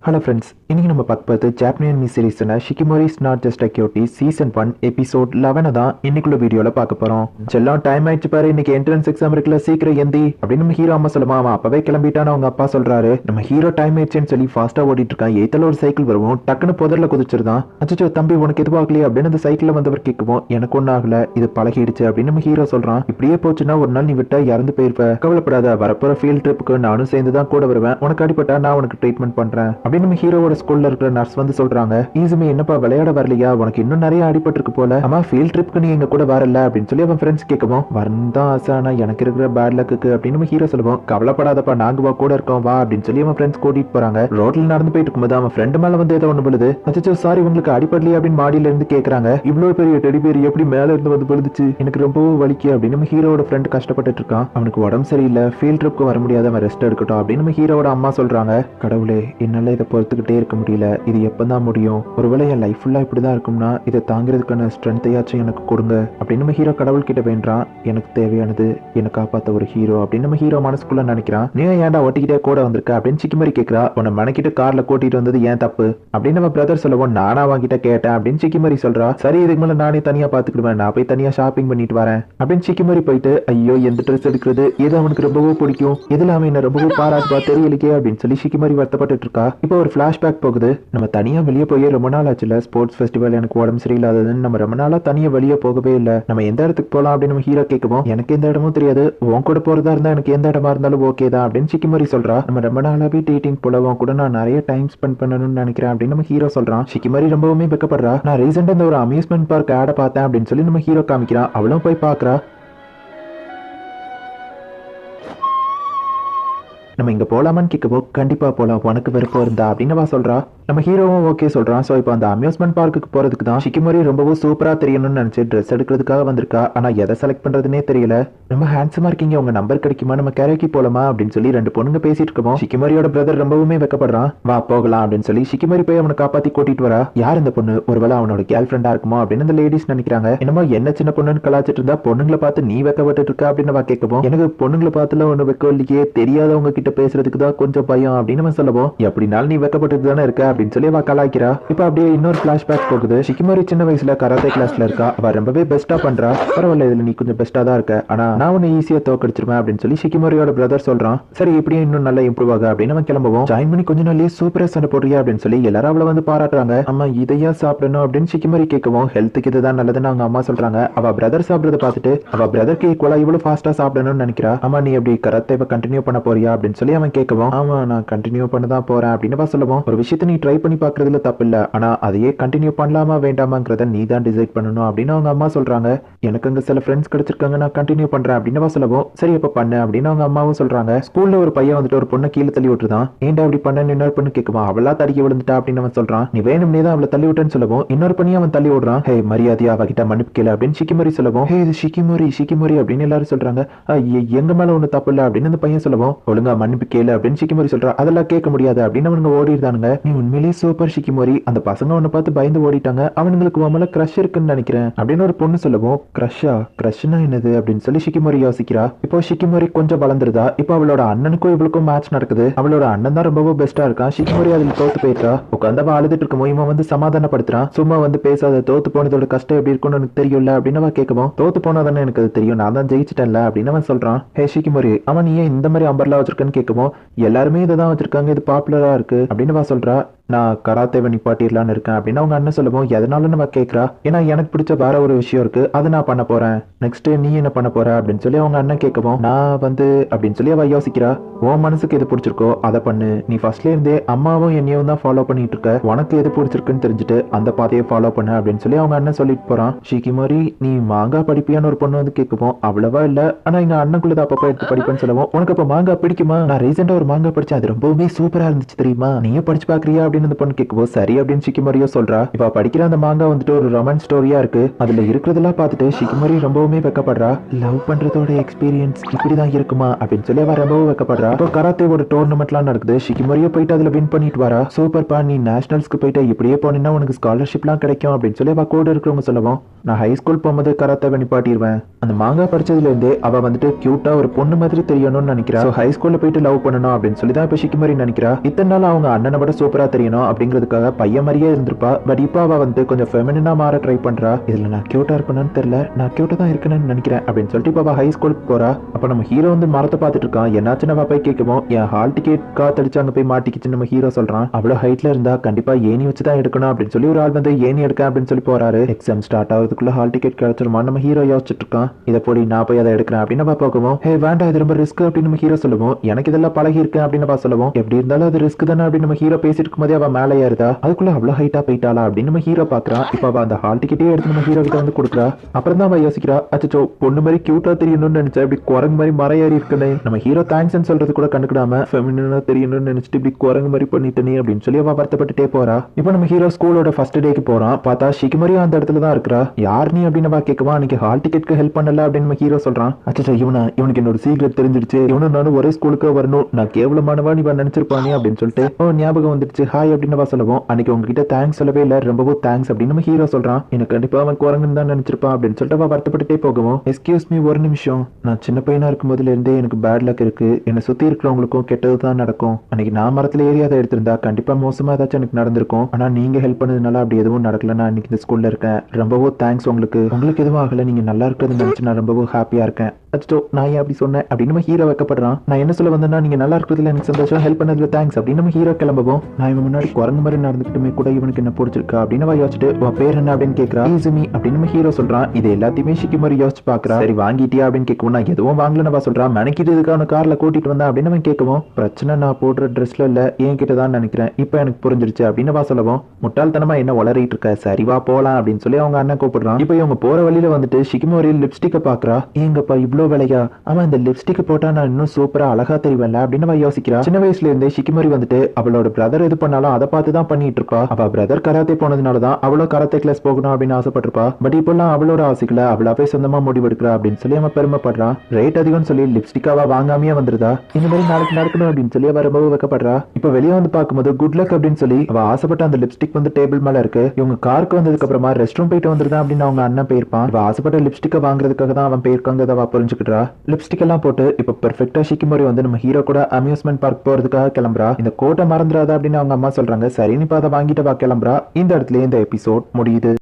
Hello friends, இன்னைக்கு நம்ம பார்க்க போகிறது ஜாப்பனீஸ் சீரீஸ்னா Shikimori is not just a cutie season 1 episode 11 தான் இன்னைக்குள்ள வீடியோல பார்க்க போறோம். செல்லம் டைம் ஆயிடுச்சு பாரு, இன்னைக்கு என்ட்ரன்ஸ் எக்ஸாம் இருக்குல்ல, சீக்கிரம் எந்தி அப்படின்னு நம்ம ஹீரோ அம்மா சொல்லுமா. அவன் அப்பவே கிளம்பிட்டான்னு அவங்க அப்பா சொல்றாரு. நம்ம ஹீரோ டைம் ஆயிடுச்சுன்னு சொல்லி ஃபாஸ்டா ஓடிட்டு இருக்கான். எய்த்தால ஒரு சைக்கிள் வருவோம், டக்குன்னு புதர்ல குதிச்சிருந்தான். அச்சோ தம்பி உனக்கு எதுவும் ஆகலையே அப்படின்னு அந்த சைக்கிள்ல வந்தவர் கேட்கவும், எனக்கு ஒன்னும் ஆகல, இது பழகிடுச்சு அப்படின்னு நம்ம ஹீரோ சொல்றான். இப்படியே போச்சுன்னா ஒரு நாள் நீ விட்டா இறந்து போயிருப்ப, கவலைப்படாத, வரப்போற ஃபீல்ட் ட்ரிப்புக்கு நானும் சேர்ந்து தான் கூட வருவேன், உனக்கு அடிப்பட்டா நான் உனக்கு ட்ரீட்மெண்ட் பண்றேன் அப்படின்னு நம்ம ஹீரோவோட ஸ்கூல்ல இருக்கிற நர்ஸ் வந்து சொல்றாங்க. ஈஸுமே என்னப்பா விளையாட வரலையா, உனக்கு இன்னும் நிறைய அடிபட்டிருக்கு போல, அம்மா ஃபீல்ட் ட்ரிப்க்கு நீ எங்க கூட வரல அப்படின்னு சொல்லி அவன் ஃப்ரெண்ட்ஸ் கேட்கவும், வரந்தான் ஆசானா எனக்கு இருக்கிற பேட் லக்கு அப்படின்னு நம்ம ஹீரோ சொல்லுவோம். கவலைப்படாதப்பா நாங்க வா கூட இருக்கோம் வா அப்படின்னு சொல்லி அவன் ஃப்ரெண்ட்ஸ் கூட்டிட்டு போறாங்க. ரோட்ல நடந்து போயிட்டு இருக்கும்போது அவன் ஃப்ரெண்ட் மேல வந்து ஏதோ ஒண்ணு விழுது. அச்சோ சாரி உங்களுக்கு அடிபடலையா அப்படின்னு மாடியில இருந்து கேக்குறாங்க. இவ்வளவு பெரிய டெடி பேர் எப்படி மேல இருந்து வந்து விழுந்துச்சு, எனக்கு ரொம்பவும் வலிக்கு அப்படின்னு நம்ம ஹீரோட ஃப்ரெண்ட் கஷ்டப்பட்டு இருக்கான். அவனுக்கு உடம்பு சரியில்லை, ஃபீல்ட் ட்ரிப்க்கு வர முடியாத, அவன் ரெஸ்ட் எடுக்கட்டும் அப்படின்னு நம்ம ஹீரோட அம்மா சொல்றாங்க. கடவுளே என்னால இதை பொறுத்துக்கிட்டே இருக்க முடியல, இது எப்பதான் முடியும், ஒருவேளை என் லைஃப் ஃபுல்லா இப்படிதான் இருக்கும்னா இதை தாங்கிறதுக்கான ஸ்ட்ரென்த்தையாச்சும் எனக்கு கொடுங்க அப்படின்னு நம்ம ஹீரோ கடவுள் கிட்ட வேண்டான். எனக்கு தேவையானது என்னை காப்பாத்த ஒரு ஹீரோ அப்படின்னு நம்ம ஹீரோ மனசுக்குள்ள நினைக்கிறான். நீ ஏன்டா ஒட்டிக்கிட்டே கூட வந்திருக்க அப்படின்னு சிக்கிமரி கேட்கிறா. உன்னை மனக்கிட்ட கார்ல கூட்டிட்டு வந்தது ஏன் தப்பு அப்படின்னு நம்ம பிரதர் சொல்லவும், நானா வாங்கிட்ட கேட்டேன் அப்படின்னு சிக்கிமரி சொல்றா. சரி இதுக்கு மேல நானே தனியா பாத்துக்கிடுவேன், நான் போய் தனியா ஷாப்பிங் பண்ணிட்டு வரேன் அப்படின்னு சிக்கிமரி போயிட்டு, ஐயோ எந்த ட்ரெஸ் எடுக்கிறது, எது அவனுக்கு ரொம்பவும் பிடிக்கும், எதுல அவன் என்ன ரொம்பவும் பாராட்டுவா தெரியலைக்கே அப்படின்னு சொல்லி சிக்கிமரி வருத்தப்பட்டு இருக்கா. இப்போ ஒரு பிளாஷ்பேக் போகுது. நம்ம தனியா வெளியே போய் ரொம்ப நாள் ஆச்சுல, ஸ்போர்ட்ஸ் ஃபெஸ்டிவல் எனக்கு உடம்பு சரியில்லாததுன்னு நம்ம ரொம்ப நாளா தனியா வெளியே போகவே இல்லை, நம்ம எந்த இடத்துக்கு போலாம் அப்படின்னு நம்ம ஹீரோ கேட்கவும், எனக்கு எந்த இடமும் தெரியாது, உன் கூட போறதா இருந்தா எனக்கு எந்த இடமா இருந்தாலும் ஓகே தான் அப்படின்னு சிக்கிமரி சொல்றா. நம்ம ரொம்ப நாளாவே டேட்டிங் போலவும் கூட நான் நிறைய டைம் ஸ்பெண்ட் பண்ணணும்னு நினைக்கிறேன் அப்படின்னு நம்ம ஹீரோ சொல்றான். சிக்கிமரி ரொம்பவுமே வெக்கப்படுறா. நான் ரீசெண்டா இந்த ஒரு அம்யூஸ்மெண்ட் பார்க் ஆட பார்த்தேன் அப்படின்னு சொல்லி நம்ம ஹீரோ காமிக்கிறான். அவளும் போய் பாக்குறா. நம்ம இங்க போலாமான்னு கேட்கவோ, கண்டிப்பா போலாம் உனக்கு விருப்பம் இருந்தா அப்படின்னு சொல்றா. நம்ம ஹீரோவும் ஓகே சொல்றான். சோ இப்போ அந்த அம்யூஸ்மெண்ட் பார்க்குக்கு போறதுக்கு தான் ஷிகிமோரி ரொம்பவும் சூப்பரா தெரியணும்னு நினைச்சு ட்ரெஸ் எடுக்கிறதுக்காக வந்திருக்கா. ஆனா எதை செலக்ட் பண்றதுனே தெரியல. ரொம்ப ஹேண்ட்ஸமா இருக்கீங்க, உங்க நம்பர் கிடைக்குமா, நம்ம கரைக்கு போலாமா அப்படின்னு சொல்லி ரெண்டு பொண்ணுங்க பேசிட்டு இருக்கோம். ஷிகிமோரியோட பிரதர் ரொம்பவுமே வெக்கப்படுறான். வா போகலாம் அப்படின்னு சொல்லி ஷிகிமோரி போய் அவனை காப்பாத்தி கூட்டிட்டு வரா. யார் இந்த பொண்ணு, ஒருவேளை அவனோட கேர்ள் ஃப்ரெண்டா இருக்குமோ அப்படின்னு அந்த லேடிஸ் நினைக்கிறாங்க. என்னமோ என்ன சின்ன பொண்ணுன்னு கலாச்சிட்டு இருந்தா பொண்ணுங்களை பார்த்து நீ வெக்கப்பட்டு இருக்கா அப்படின்னு கேட்கவும், எனக்கு பொண்ணுங்களை பார்த்துல ஒண்ணு வெக்க இல்லையே, தெரியாதவங்க கிட்ட பேசுறதுக்கு தான் கொஞ்சம் பயம் அப்படின்னு நம்ம சொல்லவும், எப்படினாலும் நீ வெக்கப்பட்டு தானே இருக்க அப்படின்னு சொல்லி அவ கலாய்க்கிறா. இப்ப அப்படியே இன்னொரு பிளாஷ்பேக் போகுது. ஷிகிமோரி சின்ன வயசுல கராத்தே கிளாஸ்ல இருக்கா. அவ ரொம்பவே பெஸ்டா பண்றா. பரவாயில்ல, இதுல நீ கொஞ்சம் பெஸ்டா தான் இருக்க, ஆனா நான் உன்னை ஈஸியா தோக்கடிச்சிருவேன் அப்படின்னு சொல்லி ஷிகிமோரியோட பிரதர் சொல்றான். சரி இப்படியும் இன்னும் நல்லா இம்ப்ரூவ் ஆக அப்படின்னு அவன் கிளம்புவோம். ஜாயின் பண்ணி கொஞ்சம் நாளே சூப்பரா சண்டை போடுறியா அப்படின்னு சொல்லி எல்லாரும் அவளை வந்து பாராட்டுறாங்க. அம்மா இதையா சாப்பிடணும் அப்படின்னு ஷிகிமோரி கேட்கவும், ஹெல்த்துக்கு இதுதான் நல்லதுன்னு அவங்க அம்மா சொல்றாங்க. அவ பிரதர் சாப்பிடுறத பார்த்துட்டு அவ பிரதருக்கு ஈக்குவலா இவ்வளவு ஃபாஸ்டா சாப்பிடணும்னு நினைக்கிறா. அம்மா நீ எப்படி கராத்தேவை கண்டினியூ பண்ண போறியா அப்படின்னு சொல்லி அவன் கேட்கவும், ஆமா நான் கண்டினியூ பண்ணதான் போறேன் அப்படின்னு சொல்லுவோம். ஒரு விஷயத்தை நீ ட்ரை பண்ணி பாக்குறதுல தப்பு இல்ல, ஆனா அதையே கண்டினியூ பண்ணலாமா வேண்டாமாங்கிறத நீ தான் டிசைட் பண்ணணும் அப்படின்னு அவங்க அம்மா சொல்றாங்க. எனக்கு அங்க சில ஃப்ரெண்ட்ஸ் கிடைச்சிருக்காங்க, நான் கண்டினியூ பண்றேன் அப்படின்னு சொல்லவும், சரி அப்ப பண்ணு அப்படின்னு அவங்க அம்மாவும் சொல்றாங்க. ஸ்கூல்ல ஒரு பையன் வந்துட்டு ஒரு பொண்ணை கீழே தள்ளி விட்டுருதான். ஏன்டா அப்படி பண்ண இன்னொரு பொண்ணு கேட்குமா, அவளா தடுக்கி விழுந்துட்டா அப்படின்னு அவன் சொல்றான். நீ வேணும்னே தான் அவளை தள்ளி விட்டேன்னு சொல்லவும், இன்னொரு பண்ணி அவன் தள்ளி விடுறான். ஹே மரியாதையா அவகிட்ட மன்னிப்பு கேளு அப்படின்னு ஷிகிமோரி சொல்லவும், ஹே இது ஷிகிமோரி ஷிகிமோரி அப்படின்னு எல்லாரும் சொல்றாங்க. எங்க மேல ஒண்ணு தப்பு இல்ல அப்படின்னு அந்த பையன் சொல்லவும், ஒழுங்கா மன்னிப்பு கேளு அப்படின்னு ஷிகிமோரி சொல்றா. அதெல்லாம் கேட்க முடியாது அப்படின்னு அவனுங்க ஓடிடுதானுங்க. நீ உண்மையிலேயே சூப்பர் ஷிகிமோரி, அந்த பசங்க உன்னை பார்த்து பயந்து ஓடிட்டாங்க, அவனுங்களுக்கு உன் கிரஷ் இருக்குன்னு நினைக்கிறேன் அப்படின்னு ஒரு பொண்ணு சொல்லவும், கிரஷா, கிரஷ்னா என்னது அப்படின்னு சொல்லி ஷிகிமோரி யோசிக்கிறா. இப்போ ஷிகிமோரி கொஞ்சம் வளர்ந்துருதா. இப்போ அவளோட அண்ணனுக்கும் இவளுக்கும் மேட்ச் நடக்குது. அவளோட அண்ணன் தான் ரொம்பவும் பெஸ்டா இருக்கான். ஷிகிமோரி அதுல தோத்து போயிட்டா. உட்காந்து அவ அழுதுட்டு இருக்கும் இவன் வந்து சமாதானப்படுத்துறான். சும்மா வந்து பேசாத, தோத்து போனதோட கஷ்டம் எப்படி இருக்கும்னு எனக்கு தெரியும்ல அப்படின்னு அவன் கேட்கவும், தோத்து போனாதானே எனக்கு அது தெரியும், நான் தான் ஜெயிச்சிட்டேன்ல அப்படின்னு அவன் சொல்றான். ஹே ஷிகிமோரி, அவன் ஏன் இந்த மாதிரி அம்பர்லா வச்சிருக்கன்னு கேட்கவும், எல்லாருமே இதை தான் வச்சிருக்காங்க, இது பாப்புலரா இருக்கு அப்படின்னு அவன் சொல்றா. நான் கராத்தேவை நிப்பாட்டிடலான்னு இருக்கேன் அப்படின்னு அவங்க அண்ணன் சொல்லவும், எதனால நம்ம கேட்கறா, ஏன்னா எனக்கு பிடிச்ச வேற ஒரு விஷயம் இருக்கு, அது நான் பண்ண போறேன், நெக்ஸ்ட் நீ என்ன பண்ண போற அப்படின்னு சொல்லி அவங்க அண்ணன் கேட்கவும், நான் வந்து அப்படின்னு சொல்லி அவ யோசிக்கிறா. உன் மனசுக்கு எது பிடிச்சிருக்கோ அதை பண்ணு, நீ ஃபர்ஸ்ட்ல இருந்தே அம்மாவும் என்னையும் தான் ஃபாலோ பண்ணிட்டு இருக்க, உனக்கு எது பிடிச்சிருக்குன்னு தெரிஞ்சுட்டு அந்த பாதையை ஃபாலோ பண்ணு அப்படின்னு சொல்லி அவங்க அண்ணன் சொல்லிட்டு போறான். ஷிகிமோரி நீ மாங்கா படிப்பியான்னு ஒரு பொண்ணு வந்து கேட்கவும், அவ்வளவா இல்ல, ஆனா எங்க அண்ணனுக்குள்ளத அப்பப்போ எடுத்து படிப்பேன்னு சொல்லவும், உனக்கு அப்ப மாங்கா பிடிக்குமா, நான் ரீசெண்டா ஒரு மாங்கா படிச்சேன், அது ரொம்பவே சூப்பரா இருந்துச்சு தெரியுமா, நீயும் படிச்சு பாக்குறியா அப்படின்னு அந்த பொண்ணு கேட்கவோ சரி அப்படின்னு ஷிக்கிமோரியோ சொல்றா. இவ படிக்கிற அந்த மாங்கா வந்துட்டு ஒரு ரொமான்ஸ் ஸ்டோரியா இருக்கு. அதுல இருக்கிறதெல்லாம் பார்த்துட்டு ஷிக்கிமோரி ரொம்பவுமே வெக்கப்படுறா. லவ் பண்றதோட எக்ஸ்பீரியன்ஸ் இப்படிதான் இருக்குமா அப்படின்னு சொல்லி அவ ரொம்பவும் வெக்கப்படுறா. இப்போ கராத்தே ஒரு டோர்னமெண்ட்லாம் நடக்குது. ஷிக்கிமோரியோ போயிட்டு அதுல வின் பண்ணிட்டு வரா. சூப்பர்ப்பா, நீ நேஷனல்ஸ்க்கு போயிட்டு இப்படியே போனீங்கன்னா உனக்கு ஸ்காலர்ஷிப்லாம் கிடைக்கும் அப்படின்னு சொல்லி அவ கூட இருக்கிறவங்க சொல்லவும், நான் ஹை ஸ்கூல் போகும்போது கராத்தேவை நிப்பாட்டிடுவேன். அந்த மாங்கா படிச்சதுல இருந்தே அவ வந்துட்டு கியூட்டா ஒரு பொண்ணு மாதிரி தெரியணும்னு நினைக்கிறா. ஹை ஸ்கூல்ல போயிட்டு லவ் பண்ணணும் அப்படின்னு சொல்லி தான் இப்ப ஷிக்கிமோரி நினைக்கிறா. இத்தனை நாள் அவங்க அண்ணனை விட சூப்பரா தெரியணும் அப்படிங்கிறதுக்காக பையன் மாதிரியே இருந்திருப்பா. பட் இப்போ அவ வந்து கொஞ்சம் ஃபெமினா மாற ட்ரை பண்றா. இதுல நான் கியூட்டா இருக்கணும்னு தெரியல, நான் கியூட்டா தான் இருக்கணும்னு நினைக்கிறேன் அப்படின்னு சொல்லிட்டு இப்போ அவ ஹை ஸ்கூலுக்கு போறா. அப்ப நம்ம ஹீரோ வந்து மரத்தை பார்த்துட்டு இருக்கான். என்னாச்சுன்னு அவ போய் கேட்கவும், என் ஹால் டிக்கெட் காத்தடிச்சு அங்க போய் மாட்டிக்கிச்சு நம்ம ஹீரோ சொல்றான். அவ்வளவு ஹைட்ல இருந்தா கண்டிப்பா ஏணி வச்சுதான் எடுக்கணும் அப்படின்னு சொல்லி ஒரு ஆள் வந்து ஏணி எடுக்க அப்படின்னு சொல்லி போறாரு. எக்ஸாம் ஸ்டார்ட் ஆகுதுக்குள்ள ஹால் டிக்கெட் கிடைச்சிருமா நம்ம ஹீரோ யோசிச்சுட்டு இருக்கான். இதை போடி நான் போய் அதை எடுக்கிறேன் அப்படின்னு நம்ம பார்க்கவும், ஹே வேண்டாம் இது ரொம்ப ரிஸ்க் அப்படின்னு நம்ம ஹீரோ சொல்லுவோம். எனக்கு இதெல்லாம் பழகி இருக்கேன் அப்படின்னு நம்ம சொல்லுவோம். எப்படி இருந்தாலும் அது ரிஸ்க் தானே அப்படின்னு நம்ம ஹீரோ பேசிட்டு இருக்கும் போதே அவ மேலே ஏறுதா. அதுக்குள்ள அவ்வளவு ஹைட்டா போயிட்டாளா அப்படின்னு நம்ம ஹீரோ பாக்குறான். இப்ப அவ அந்த ஹால் டிக்கெட்டே எடுத்து நம்ம ஹீரோ கிட்ட வந்து கொடுக்குறா. அப்புறம் தான் அவ யோசிக்கிறா, அச்சோ பொண்ணு மாதிரி கியூட்டா தெரியணும்னு நினைச்சா இப்படி குரங்கு மாதிரி மர ஏறி இருக்குன்னு. நம்ம ஹீரோ தேங்க்ஸ் சொல்றது கூட கண்டுக்கிடாம ஃபெமினா தெரியணும்னு நினைச்சிட்டு இப்படி குரங்கு மாதிரி பண்ணிட்டனே அப்படின்னு சொல்லி அவ வருத்தப்பட்டுட்டே போறா. இப்போ நம்ம ஹீரோ ஸ்கூலோட ஃபர்ஸ்ட் டேக்கு போறான். பார்த்தா ஷிக்கிமோரி அந்த இடத்துல தான் இருக்கா. யார் நீ அப்படின்னு அவ கேட்கவா, அன்னைக்கு ஹால் டிக்கெட்க்கு ஹெல்ப் பண்ணல அப்படின்னு நம்ம ஹீரோ சொல்றான். அச்சோ இவனுக்கு என்னோட சீக்ரெட் தெரிஞ்சிருச்சு, இவனும் நானும் ஒரே ஸ்கூலுக்கு வரணும், நான் கேவலமானவா நீ நினைச்சிருப்பானே அப்படின்னு சொல்லிட்டு ஞாபகம் வந்துருச்சு. ஹாய் அப்படின்னு சொல்லுவோம். அன்னைக்கு உங்ககிட்ட தேங்க்ஸ் சொல்லவே இல்ல, ரொம்பவும் தேங்க்ஸ் அப்படின்னு நம்ம ஹீரோ சொல்றான். எனக்கு கண்டிப்பா அவன் குரங்குன்னு தான் நினைச்சிருப்பான் அப்படின்னு சொல்லிட்டு அவ வருத்தப்பட்டுட்டே போகவும், எஸ்கியூஸ் மீ ஒரு நிமிஷம், நான் சின்ன பையனா இருக்கும் போதுல இருந்தே எனக்கு பேட் லக் இருக்கு, என்னை சுத்தி இருக்கிறவங்களுக்கும் கெட்டது தான் நடக்கும். அன்னைக்கு நான் மரத்துல ஏறி அதை எடுத்திருந்தா கண்டிப்பா மோசமா ஏதாச்சும் எனக்கு நடந்திருக்கும். ஆனா நீங்க ஹெல்ப் பண்ணதுனால அப்படி எதுவும் நடக்கல. நான் இன்னைக்கு இந்த ஸ்கூல்ல இருக்கேன். ரொம்பவும் தேங்க்ஸ் உங்களுக்கு எதுவும் ஆகல, நீங்க நல்லா இருக்கிறது நினைச்சு நான் ரொம்பவும் ஹாப்பியா இருக்கேன். அச்சோ நான் ஏன் அப்படி சொன்னேன் அப்படின்னு நம்ம ஹீரோ வைக்கப்படுறான். நான் என்ன சொல்ல வந்தேன்னா, நீங்க நல்லா இருக்கிறதுல எனக்கு சந்தோஷம், ஹெல்ப் பண்ணதுல தேங்க்ஸ் அப்படின்னு நம்ம ஹீரோ கிளம்பவும், நான் இவன் முன்னாடி குரங்கு மாதிரி நடந்துக்கிட்டுமே கூட இவனுக்கு என்ன பிடிச்சிருக்கா அப்படின்னு யோசிச்சுட்டு, உன் பேர் என்ன அப்படின்னு கேட்கறா. ஈசுமி அப்படின்னு நம்ம ஹீரோ சொல்றான். இது எல்லாத்தையுமே ஷிக்கிமோரி யோசிச்சு பாக்குறா. சரி வாங்கிட்டியா அப்படின்னு கேட்கவும், நான் எதுவும் வாங்கலன்னு சொல்றான். மெனக்கிட்டு இதுக்கான கார்ல கூட்டிட்டு வந்தேன் அப்படின்னு அவன் கேட்கவும், பிரச்சனை நான் போடுற ட்ரெஸ்ல இல்ல என் கிட்ட தான் நினைக்கிறேன், இப்ப எனக்கு புரிஞ்சிருச்சு அப்படின்னு சொல்லவும், முட்டாள்தனமா என்ன உளறிட்டு இருக்க, சரிவா போலாம் அப்படின்னு சொல்லி அவங்க அண்ணன் கூப்பிடுறான். இப்ப இவங்க போற வழியில வந்துட்டு ஷிக்கிமோரி லிப்ஸ்டிக்க பாக்குறா. ஏங்கப்பா இவ்வளவு விலையா, அவன் இந்த லிப்ஸ்டிக் போட்டா நான் இன்னும் சூப்பரா அழகா தெரிவேன்ல அப்படின்னு யோசிக்கிறா. சின்ன வயசுல இருந்தே ஷிக்கிமோரி வந்துட்டு அவளோட பிரதர் எது பண்ணாலும் அதை பார்த்து தான் பண்ணிட்டு இருப்பா. அவ பிரதர் கராத்தே போனதுனாலதான் அவளோ கராத்தே கிளாஸ் போகணும் அப்படின்னு ஆசைப்பட்டிருப்பா. பட் இப்பெல்லாம் அவளோட ஆசைகளை அவளாவே சொந்தமா முடிவெடுக்கிறா அப்படின்னு சொல்லி அவன் பெருமைப்படுறான். ரேட் அதிகம்னு சொல்லி லிப்ஸ்டிக்காவா வாங்காமையே வந்துருதா. இந்த மாதிரி நாளைக்கு நடக்கணும் அப்படின்னு சொல்லி அவ ரொம்ப வைக்கப்படுறா. இப்ப வெளியே வந்து பார்க்கும்போது குட் லக் அப்படின்னு சொல்லி அவ ஆசைப்பட்ட அந்த லிப்ஸ்டிக் வந்து டேபிள் மேல இருக்கு. இவங்க காருக்கு வந்ததுக்கு அப்புறமா ரெஸ்ட் ரூம் போயிட்டு வந்துருதா அப்படின்னு அவங்க அண்ணன் போயிருப்பான். அவ ஆசைப்பட்ட லிப்ஸ்டிக்கை வாங்குறதுக்காக தான் அவன் போயிருக்காங்க. அவ புரிஞ்சுக்கிட்டா. லிப்ஸ்டிக் எல்லாம் போட்டு இப்ப பெர்ஃபெக்ட்டா ஷிக்கிமோரி வந்து நம்ம ஹீரோ கூட அம்யூஸ்மெண்ட் பார்க் போறதுக்காக கிளம்புறா. இந்த கோட்டை மறந்துடாத அப்படின்னு அவங்க அம்மா சொல்றாங்க. சரி நீ அதை வாங்கிட்டு வா கிளம்புறா. இந்த இடத்துல இந்த எபிசோட் முடியுது.